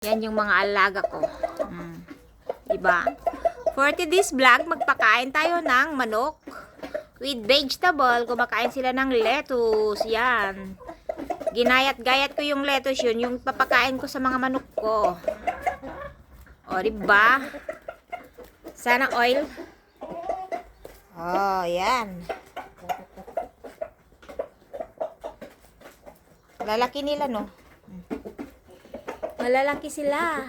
Yan yung mga alaga ko. Diba? For today's vlog, magpakain tayo ng manok with vegetable. Kumakain sila ng lettuce. Yan. Ginayat-gayat ko yung lettuce yun. Yung papakain ko sa mga manok ko. O, diba? Sana oil. Oh, yan. Lalaki nila, no? Malalaki sila.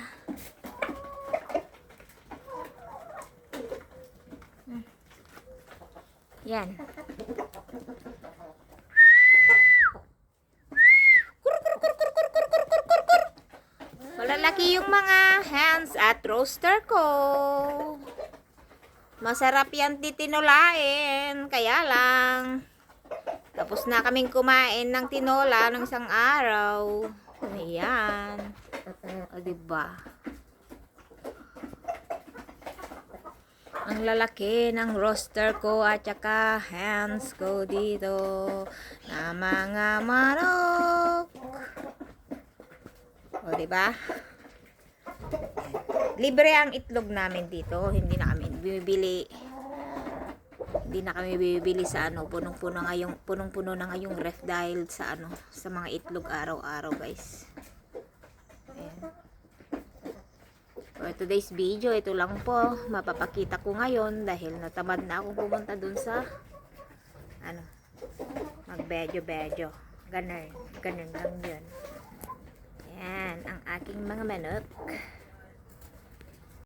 Yan. Malalaki yung mga hens at roaster ko. Masarap yan titinolain. Kaya lang. Tapos na kaming kumain ng tinola ng isang araw. Ayan. O, diba? Ang lalaki ng roaster ko at saka hens ko dito na mga manok. O, diba? Libre ang itlog namin dito. Hindi na kami bibili. Hindi na kami bibili sa ano. Punong-puno na nga yung ref dahil sa ano, sa mga itlog araw-araw, guys. Ayan. For today's video, ito lang po. Mapapakita ko ngayon dahil natamad na akong pumunta dun sa ano, mag-bedyo. Ganun lang yun. Ayan, ang aking mga manok.